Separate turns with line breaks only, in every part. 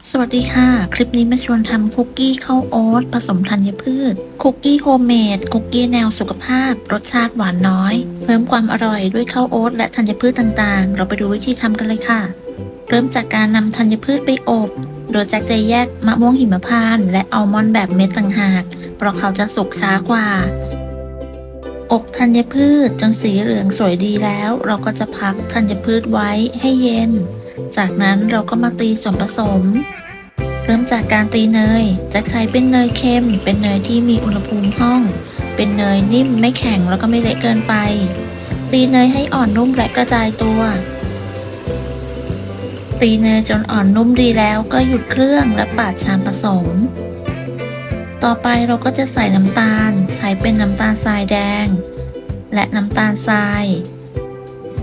สวัสดีค่ะ คลิปนี้มาชวนทำคุกกี้ข้าวโอ๊ตผสมธัญพืช คุกกี้โฮมเมด คุกกี้แนวสุขภาพ รสชาติหวานน้อย เพิ่มความอร่อยด้วยข้าวโอ๊ตและธัญพืชต่างๆ เราไปดูวิธีทำกันเลยค่ะ เริ่มจากการนำธัญพืชไปอบ โดยแจ็คจะแยกมะม่วงหิมพานต์และอัลมอนด์แบบเม็ดต่างหาก เพราะเขาจะสุกช้ากว่า อบธัญพืชจนสีเหลืองสวยดีแล้ว เราก็จะพักธัญพืชไว้ให้เย็น จากนั้นเราก็มาตีส่วนผสม เริ่มจากการตีเนยแจ็คใช้เป็นเนยเค็ม เป็นเนยที่มีอุณหภูมิห้อง เป็นเนยนิ่มไม่แข็งแล้วก็ไม่เละเกินไป ตีเนยให้อ่อนนุ่มและกระจายตัว ตีเนยจนอ่อนนุ่มดีแล้วก็หยุดเครื่องและปาดชามผสม ต่อไปเราก็จะใส่น้ำตาล ใช้เป็นน้ำตาลทรายแดง และน้ำตาลทราย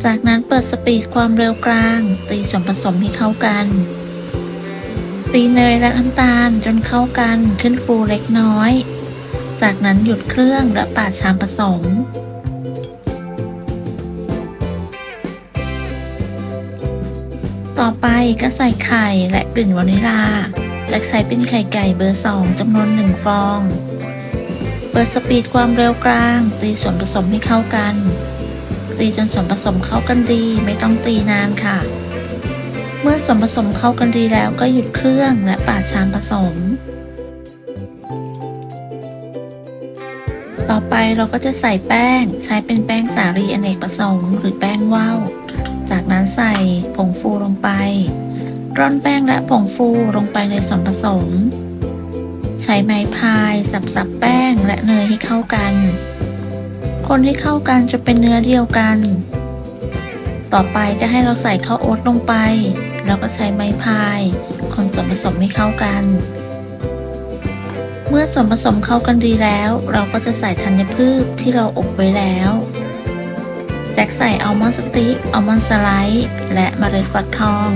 จากนั้นเปิดสปีดความเร็วกลาง ตีส่วนผสมให้เข้ากัน ตีเนยและน้ำตาลจนเข้ากันขึ้นฟูเล็กน้อย จากนั้นหยุดเครื่องและปาดชามผสม ต่อไปก็ใส่ไข่และกลิ่นวานิลาจากใส่เป็นไข่ไก่เบอร์ 2จำนวน 1 ฟอง เปิดสปีดความเร็วกลางตีส่วนผสมให้เข้ากัน ตีจนส่วนผสมเข้ากันดีไม่ต้องตีนานค่ะ เมื่อส่วนผสมเข้ากันดีแล้วก็หยุดเครื่องและปาดชามผสม ต่อไปเราก็จะใส่แป้งใช้เป็นแป้งสาลีอเนกประสงค์หรือแป้งว่าว จากนั้นใส่ผงฟูลงไปร่อนแป้งและผงฟูลงไปในส่วนผสม ใช้ไม้พายสับแป้งและเนยให้เข้ากัน คนให้เข้ากันจนเป็นเนื้อเดียวกัน ต่อไปจะให้เราใส่ข้าวโอ๊ตลงไปแล้วก็ใช้ไม้พายคนส่วนผสมให้เข้ากัน เมื่อส่วนผสมเข้ากันดีแล้วเราก็จะใส่ธัญพืชที่เราอบไว้แล้วแจ็คใส่อัลมอนด์สติ๊ก อัลมอนด์สไลด์และเมล็ดฟักทอง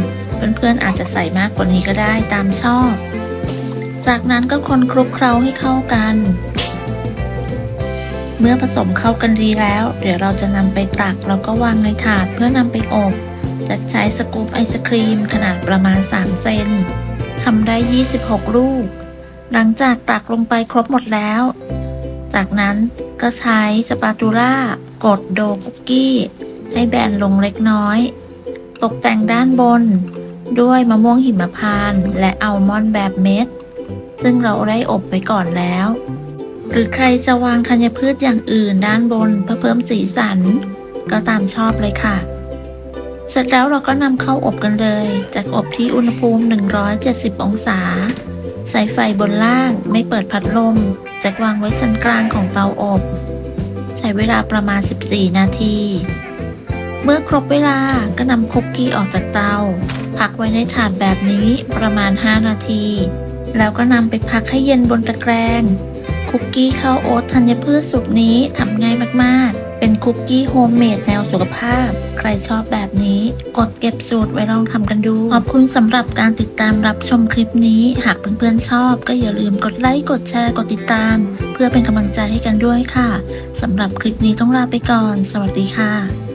เพื่อนๆอาจจะใส่มากกว่านี้ก็ได้ตามชอบ จากนั้นก็คนคลุกเคล้าให้เข้ากัน เมื่อผสมเข้ากันดีแล้วเดี๋ยวเราจะนำไปตักแล้วก็วางในถาดเพื่อนำไปอบจะใช้สกู๊ปไอศครีมขนาดประมาณ3 เซนทำได้26 ลูกหลังจากตักลงไปครบหมดแล้ว จากนั้นก็ใช้สปาตูล่ากดโดคุกกี้ให้แบนลงเล็กน้อย ตกแต่งด้านบนด้วยมะม่วงหิมพานต์และอัลมอนด์แบบเม็ดซึ่งเราได้อบไว้ก่อนแล้ว หรือใครจะวางธัญพืชอย่างอื่นด้านบนเพื่อเพิ่มสีสันก็ตามชอบเลยค่ะ เสร็จแล้วเราก็นำเข้าอบกันเลยจากอบที่อุณหภูมิ170 องศาใส่ไฟบนล่างไม่เปิดพัดลมจากวางไว้ชั้นกลางของเตาอบใช้เวลาประมาณ14 นาทีเมื่อครบเวลาก็นำคุกกี้ออกจากเตาพักไว้ในถาดแบบนี้ประมาณ5 นาทีแล้วก็นำไปพักให้เย็นบนตะแกรงคุกกี้ข้าวโอ๊ตธัญพืชสูตรนี้ทำง่ายมากๆเป็นคุกกี้โฮมเมดแนวสุขภาพใครชอบแบบนี้กดเก็บสูตรไว้ลองทำกันดูขอบคุณสำหรับการติดตามรับชมคลิปนี้หากเพื่อนๆชอบก็อย่าลืมกดไลค์กดแชร์กดติดตามเพื่อเป็นกำลังใจให้กันด้วยค่ะสำหรับคลิปนี้ต้องลาไปก่อนสวัสดีค่ะ